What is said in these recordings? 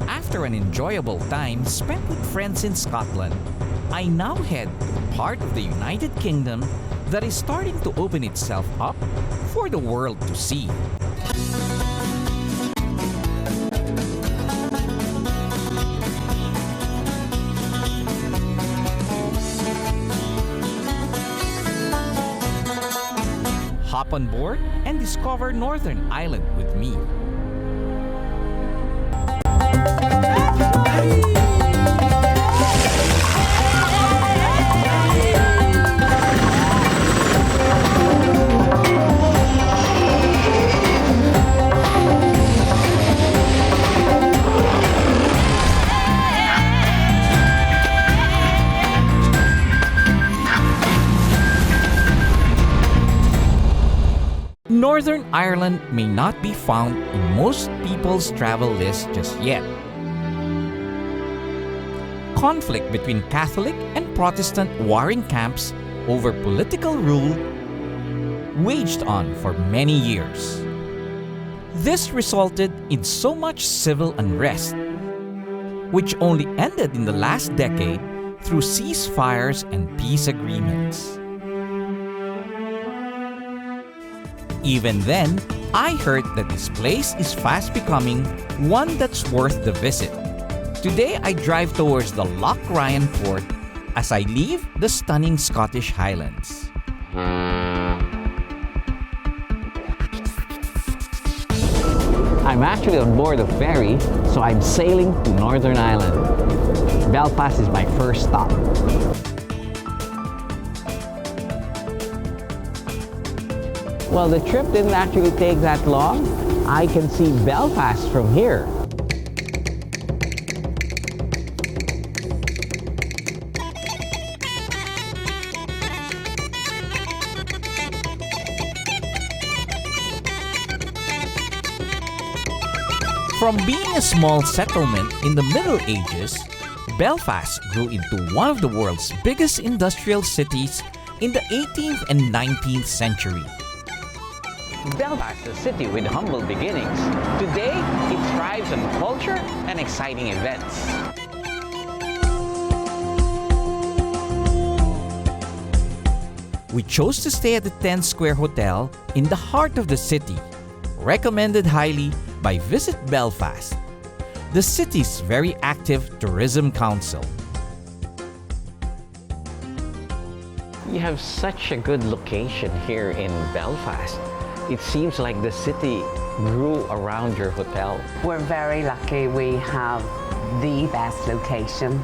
After an enjoyable time spent with friends in Scotland, I now head to a part of the United Kingdom that is starting to open itself up for the world to see. Hop on board and discover Northern Ireland with me. Northern Ireland may not be found in most people's travel list just yet. Conflict between Catholic and Protestant warring camps over political rule waged on for many years. This resulted in so much civil unrest, which only ended in the last decade through ceasefires and peace agreements. Even then, I heard that this place is fast becoming one that's worth the visit. Today, I drive towards the Loch Ryan Port as I leave the stunning Scottish Highlands. I'm actually on board a ferry, so I'm sailing to Northern Ireland. Belfast is my first stop. Well, the trip didn't actually take that long. I can see Belfast from here. From being a small settlement in the Middle Ages, Belfast grew into one of the world's biggest industrial cities in the 18th and 19th century. Belfast is a city with humble beginnings. Today, it thrives on culture and exciting events. We chose to stay at the 10 Square Hotel in the heart of the city, recommended highly by Visit Belfast, the city's very active tourism council. You have such a good location here in Belfast. It seems like the city grew around your hotel. We're very lucky. We have the best location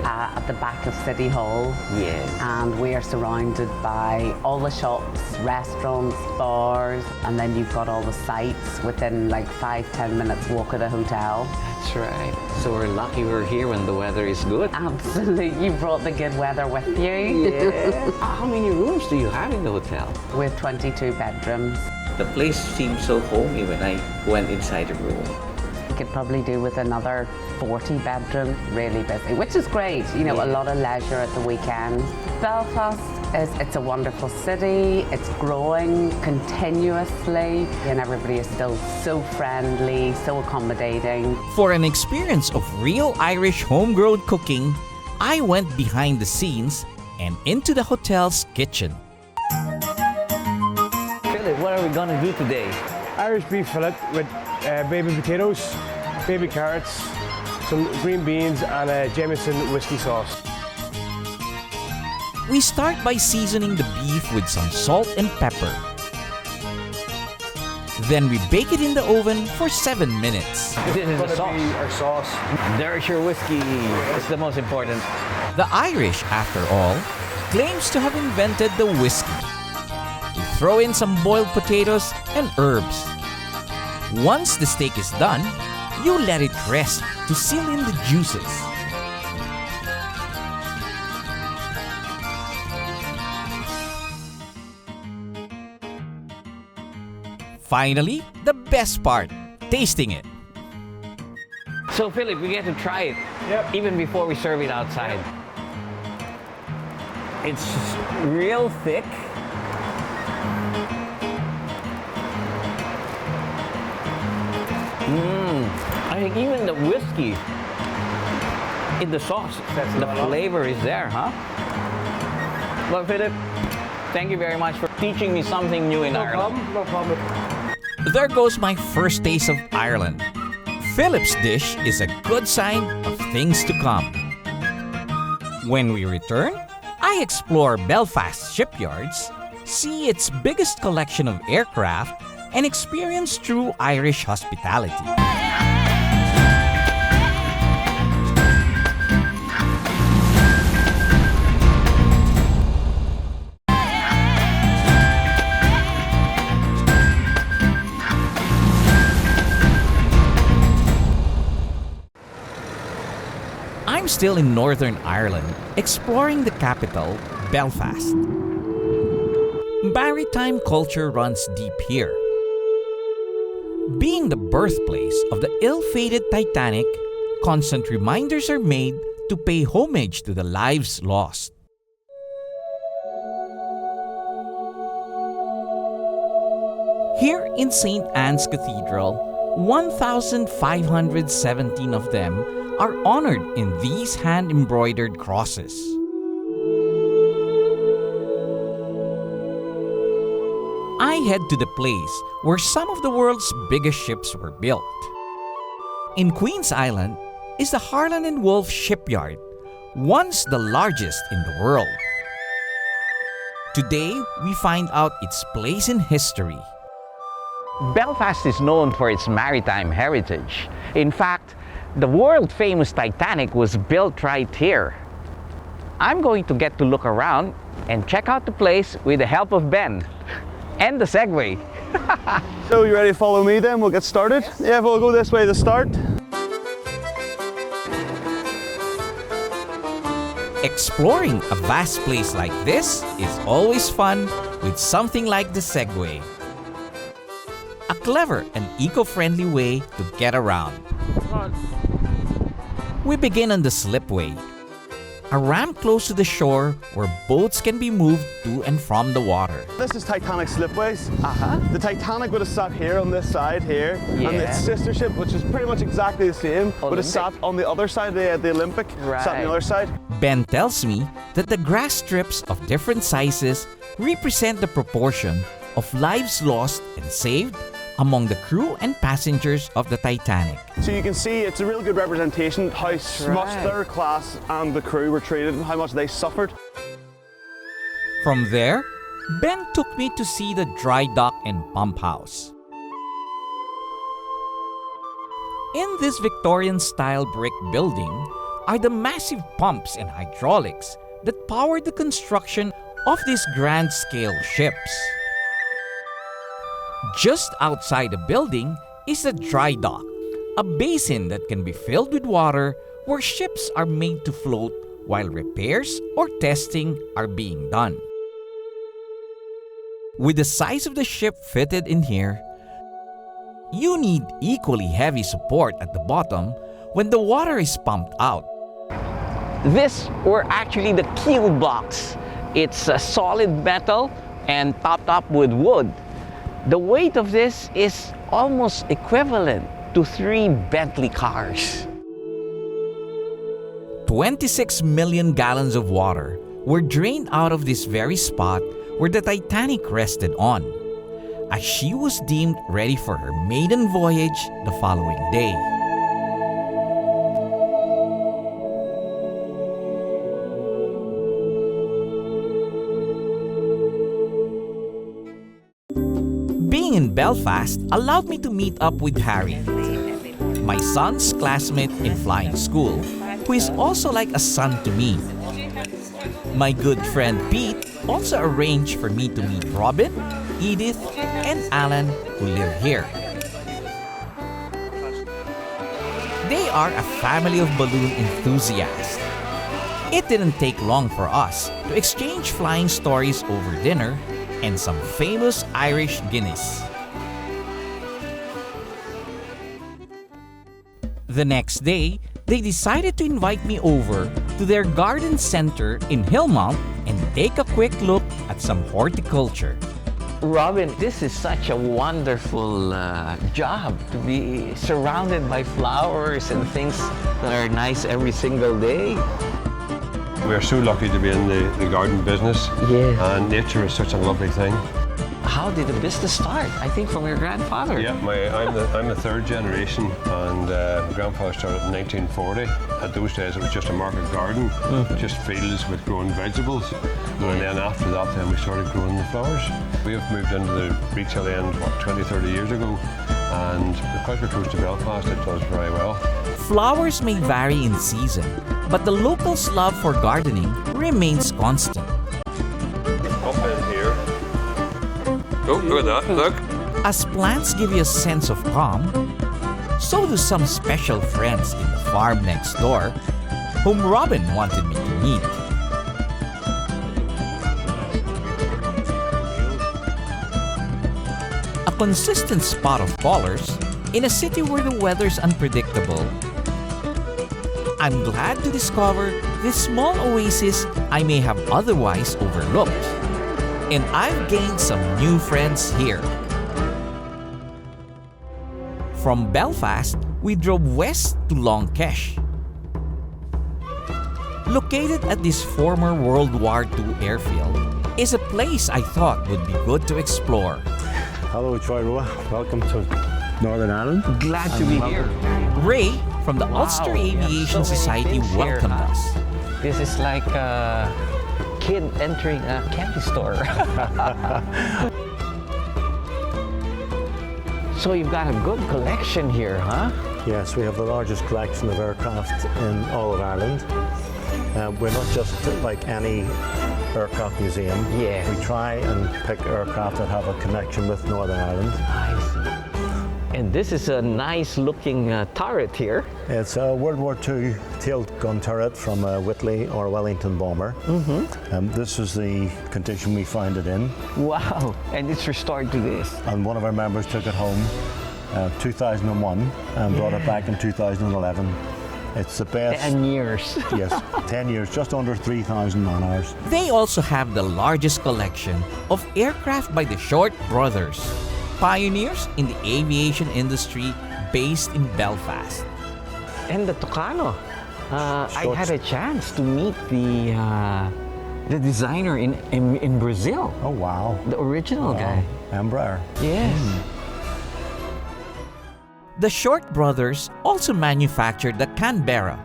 at the back of City Hall. Yes. And we are surrounded by all the shops, restaurants, bars, and then you've got all the sites within like 5-10 minutes walk of the hotel. That's right. So we're lucky we're here when the weather is good. Absolutely. You brought the good weather with you. Yeah. How many rooms do you have in the hotel? We have 22 bedrooms. The place seemed so homey when I went inside the room. You could probably do with another 40 bedrooms, really busy, which is great. You know, a lot of leisure at the weekend. Belfast it's a wonderful city. It's growing continuously, and everybody is still so friendly, so accommodating. For an experience of real Irish homegrown cooking, I went behind the scenes and into the hotel's kitchen. What are we gonna do today? Irish beef fillet with baby potatoes, baby carrots, some green beans and a Jameson whiskey sauce. We start by seasoning the beef with some salt and pepper. Then we bake it in the oven for 7 minutes. This is the sauce. Our sauce. There's your whiskey. It's the most important. The Irish, after all, claims to have invented the whiskey. We throw in some boiled potatoes and herbs. Once the steak is done, you let it rest to seal in the juices. Finally, the best part, tasting it. So Philip, we get to try it even before we serve it outside. It's real thick. I think even the whiskey in the sauce, the flavor is there, huh? Well, Philip, thank you very much for teaching me something new in Ireland. No problem. There goes my first taste of Ireland. Philip's dish is a good sign of things to come. When we return, I explore Belfast shipyards, see its biggest collection of aircraft, and experience true Irish hospitality. I'm still in Northern Ireland, exploring the capital, Belfast. Maritime culture runs deep here. Being the birthplace of the ill-fated Titanic, constant reminders are made to pay homage to the lives lost. Here in St. Anne's Cathedral, 1,517 of them are honored in these hand-embroidered crosses. I head to the place where some of the world's biggest ships were built. In Queen's Island is the Harland and Wolff shipyard, once the largest in the world. Today, we find out its place in history. Belfast is known for its maritime heritage. In fact, the world-famous Titanic was built right here. I'm going to get to look around and check out the place with the help of Ben and the Segway. So you ready to follow me then? We'll get started? Yes. Yeah, we'll go this way to start. Exploring a vast place like this is always fun with something like the Segway. A clever and eco-friendly way to get around. We begin on the slipway, a ramp close to the shore where boats can be moved to and from the water. This is Titanic slipways. The Titanic would have sat here on this side here, and its sister ship, which is pretty much exactly the same, would have sat on the other side. They had the Olympic, sat on the other side. Ben tells me that the grass strips of different sizes represent the proportion of lives lost and saved among the crew and passengers of the Titanic. So you can see it's a really good representation how much their class and the crew were treated and how much they suffered. From there, Ben took me to see the dry dock and pump house. In this Victorian-style brick building are the massive pumps and hydraulics that powered the construction of these grand-scale ships. Just outside the building is the dry dock, a basin that can be filled with water where ships are made to float while repairs or testing are being done. With the size of the ship fitted in here, you need equally heavy support at the bottom when the water is pumped out. This were actually the keel blocks. It's a solid metal and topped up with wood. The weight of this is almost equivalent to 3 Bentley cars. 26 million gallons of water were drained out of this very spot where the Titanic rested on, as she was deemed ready for her maiden voyage the following day. Being in Belfast allowed me to meet up with Harry, my son's classmate in flying school, who is also like a son to me. My good friend Pete also arranged for me to meet Robin, Edith, and Alan, who live here. They are a family of balloon enthusiasts. It didn't take long for us to exchange flying stories over dinner and some famous Irish Guinness. The next day, they decided to invite me over to their garden center in Hillmount and take a quick look at some horticulture. Robin, this is such a wonderful job to be surrounded by flowers and things that are nice every single day. We're so lucky to be in the garden business. Yes. And nature is such a lovely thing. How did the business start? I think from your grandfather. Yeah, I'm the third generation, and my grandfather started in 1940. At those days it was just a market garden, just fields with growing vegetables. And then after that then we started growing the flowers. We have moved into the retail end, 20, 30 years ago, and because we're close to Belfast it does very well. Flowers may vary in season, but the locals' love for gardening remains constant. Up in here. Oh, look at that, look. As plants give you a sense of calm, so do some special friends in the farm next door, whom Robin wanted me to meet. A consistent spot of colors in a city where the weather's unpredictable. I'm glad to discover this small oasis I may have otherwise overlooked. And I've gained some new friends here. From Belfast, we drove west to Longkesh. Located at this former World War II airfield is a place I thought would be good to explore. Hello, Troy Roa. Welcome to Northern Ireland. Glad to be here. Ray from the Ulster Aviation Society welcomed us. This is like a kid entering a candy store. So you've got a good collection here, huh? Yes, we have the largest collection of aircraft in all of Ireland. We're not just like any aircraft museum. Yes. We try and pick aircraft that have a connection with Northern Ireland. I see. And this is a nice looking turret here. It's a World War II tailed gun turret from a Whitley or Wellington bomber. This is the condition we found it in. Wow, and it's restored to this. And one of our members took it home 2001 and brought it back in 2011. It's the best. 10 years. Yes, 10 years, just under 3,000 man-hours. They also have the largest collection of aircraft by the Short brothers, pioneers in the aviation industry based in Belfast. And the Tucano. I had a chance to meet the designer in Brazil. Oh, wow. The original guy. Embraer. Yes. The Short brothers also manufactured the Canberra,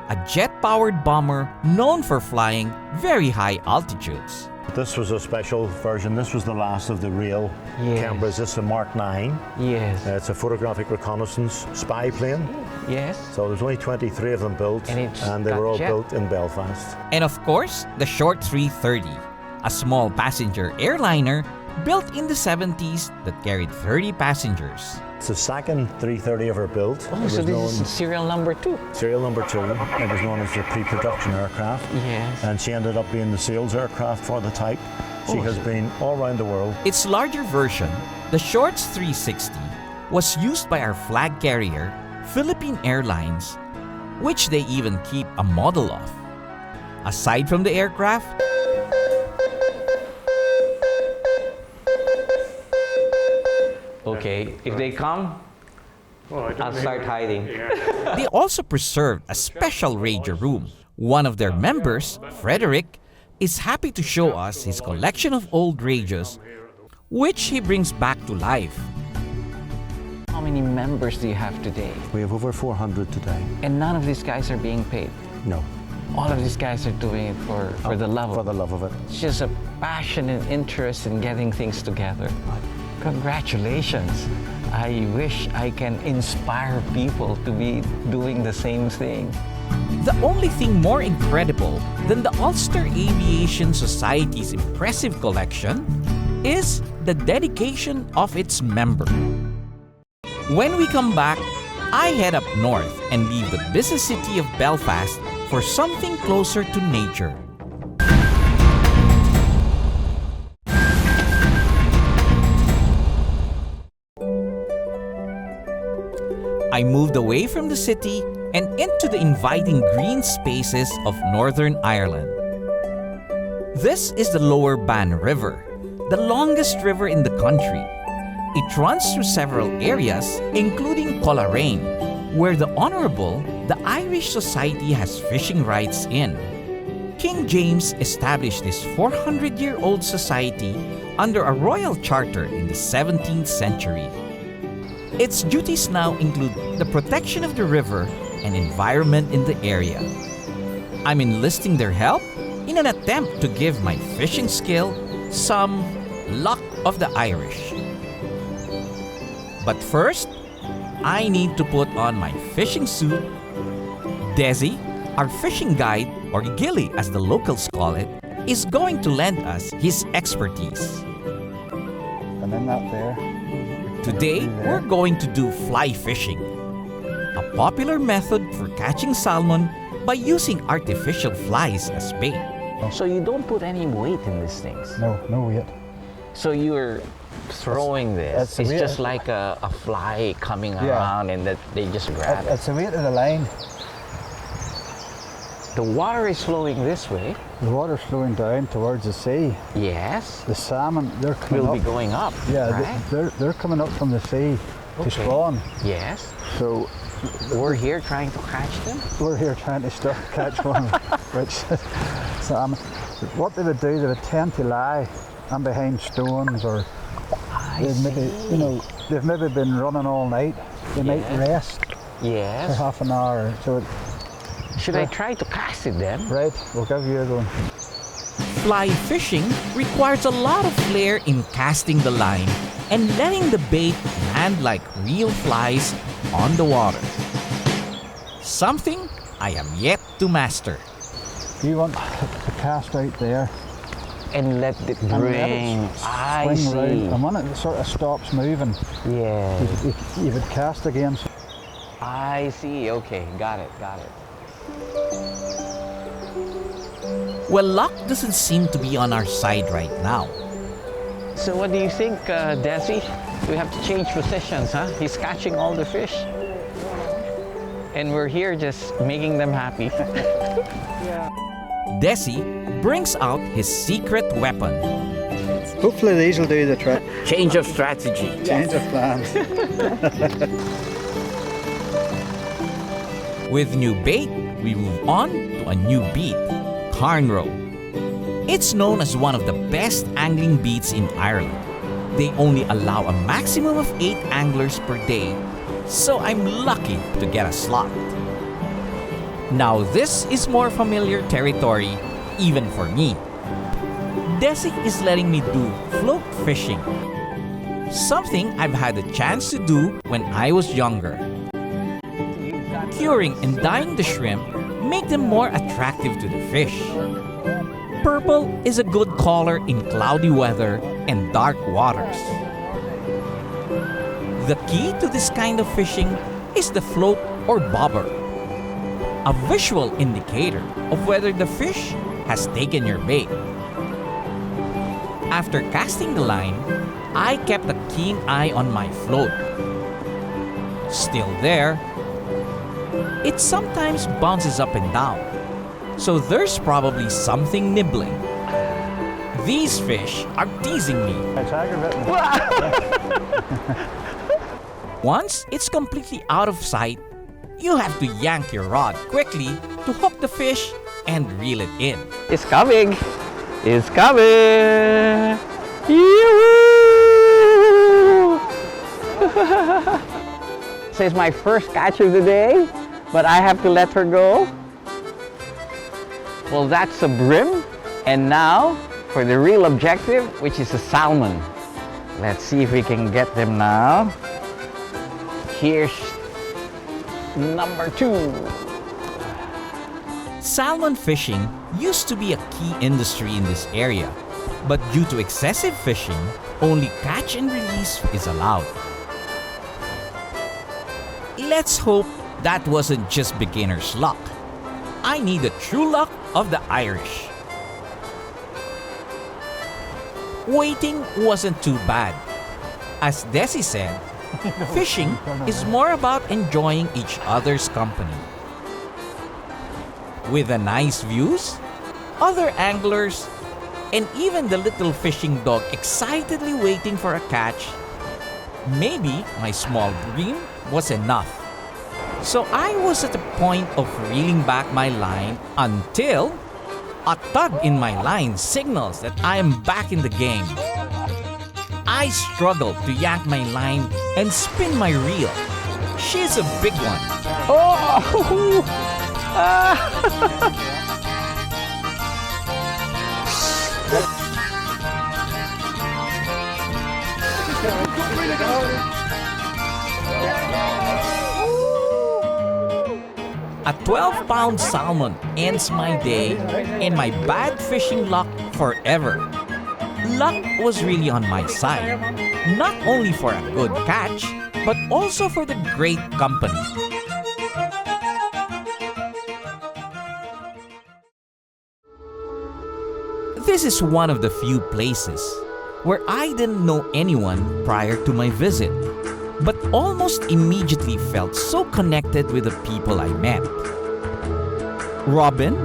a jet-powered bomber known for flying very high altitudes. This was a special version. This was the last of the real Canberras. This is a Mark 9. Yes. It's a photographic reconnaissance spy plane. Yes. So there's only 23 of them built, and they were all built in Belfast. And of course, the Short 330, a small passenger airliner built in the 70s that carried 30 passengers. It's the second 330 ever built. Oh, so this is serial number 2. Serial number 2. It was known as the pre-production aircraft. Yes. And she ended up being the sales aircraft for the type. She has been all around the world. Its larger version, the Shorts 360, was used by our flag carrier, Philippine Airlines, which they even keep a model of. Aside from the aircraft, Okay, if they come, I'll start hiding. they also preserved a special radio room. One of their members, Frederick, is happy to show us his collection of old radios, which he brings back to life. How many members do you have today? We have over 400 today. And none of these guys are being paid? No. All of these guys are doing it for the love of it. For the love of it. It's just a passion and interest in getting things together. Congratulations. I wish I can inspire people to be doing the same thing. The only thing more incredible than the Ulster Aviation Society's impressive collection is the dedication of its member. When we come back, I head up north and leave the busy city of Belfast for something closer to nature. I moved away from the city and into the inviting green spaces of Northern Ireland. This is the Lower Bann River, the longest river in the country. It runs through several areas, including Coleraine, where the Honourable, the Irish society, has fishing rights in. King James established this 400-year-old society under a royal charter in the 17th century. Its duties now include the protection of the river and environment in the area. I'm enlisting their help in an attempt to give my fishing skill some luck of the Irish. But first, I need to put on my fishing suit. Dessie, our fishing guide, or Gilly as the locals call it, is going to lend us his expertise. And then that there. Today, we're going to do fly fishing, a popular method for catching salmon by using artificial flies as bait. So you don't put any weight in these things? No, no weight. So you're throwing this. It's It's just like a fly coming around and that they just grab it. It's the weight of the line. The water is flowing this way. The water's flowing down towards the sea. Yes. The salmon, they're coming Will up. be going up. Yeah, right? they're coming up from the sea to spawn. Yes. So We're here trying to catch them. we're here trying to catch one, which salmon. What they would do, they would tend to lie and behind stones, or they've maybe, you know, they've maybe been running all night. They might rest for Yes. half an hour. So, Should I try to cast it then? right, we'll give you a go. Fly fishing requires a lot of flair in casting the line and letting the bait land like real flies on the water. Something I am yet to master. You want to cast out there And let it and let bring. it I swing see. round. And when it sort of stops moving, Yeah. you would cast again. I see. Okay. Got it. Got it. Well, luck doesn't seem to be on our side right now. So what do you think, Dessie? We have to change positions, huh? He's catching all the fish. And we're here just making them happy. Dessie brings out his secret weapon. Hopefully these will do the trick. Change of strategy. Change of plans. With new bait, we move on to a new beat, Carnrow. It's known as one of the best angling beats in Ireland. They only allow a maximum of 8 anglers per day, so I'm lucky to get a slot. Now this is more familiar territory, even for me. Dessie is letting me do float fishing, something I've had a chance to do when I was younger. Curing and dyeing the shrimp make them more attractive to the fish. Purple is a good color in cloudy weather and dark waters. The key to this kind of fishing is the float or bobber, a visual indicator of whether the fish has taken your bait. After casting the line, I kept a keen eye on my float. Still there, it sometimes bounces up and down, so there's probably something nibbling. These fish are teasing me. It's aggravating. Once it's completely out of sight, you have to yank your rod quickly to hook the fish and reel it in. It's coming. It's coming. Yoo-hoo! So it's my first catch of the day, but I have to let her go. Well, that's a brim. And now for the real objective, which is a salmon. Let's see if we can get them now. Here's number 2. Salmon fishing used to be a key industry in this area, but due to excessive fishing, only catch and release is allowed. Let's hope that wasn't just beginner's luck. I need the true luck of the Irish. Waiting wasn't too bad. As Dessie said, fishing is more about enjoying each other's company. With the nice views, other anglers and even the little fishing dog excitedly waiting for a catch, maybe my small dream was enough. So I was at the point of reeling back my line until a tug in my line signals that I am back in the game. I struggle to yank my line and spin my reel. She's a big one. Oh! A 12-pound salmon ends my day and my bad fishing luck forever. Luck was really on my side, not only for a good catch, but also for the great company. This is one of the few places where I didn't know anyone prior to my visit, but almost immediately felt so connected with the people I met. Robin,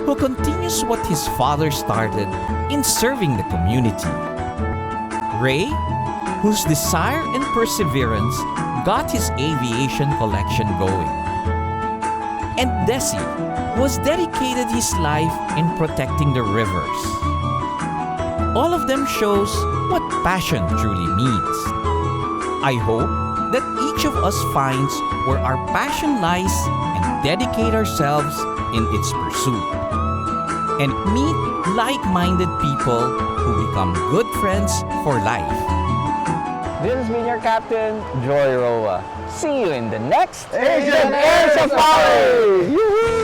who continues what his father started in serving the community. Ray, whose desire and perseverance got his aviation collection going. And Dessie, who has dedicated his life in protecting the rivers. All of them shows what passion truly means. I hope that each of us finds where our passion lies and dedicate ourselves in its pursuit. And meet like-minded people who become good friends for life. This has been your captain, Joy Roa. See you in the next Asian Air Safari! Yoo-hoo!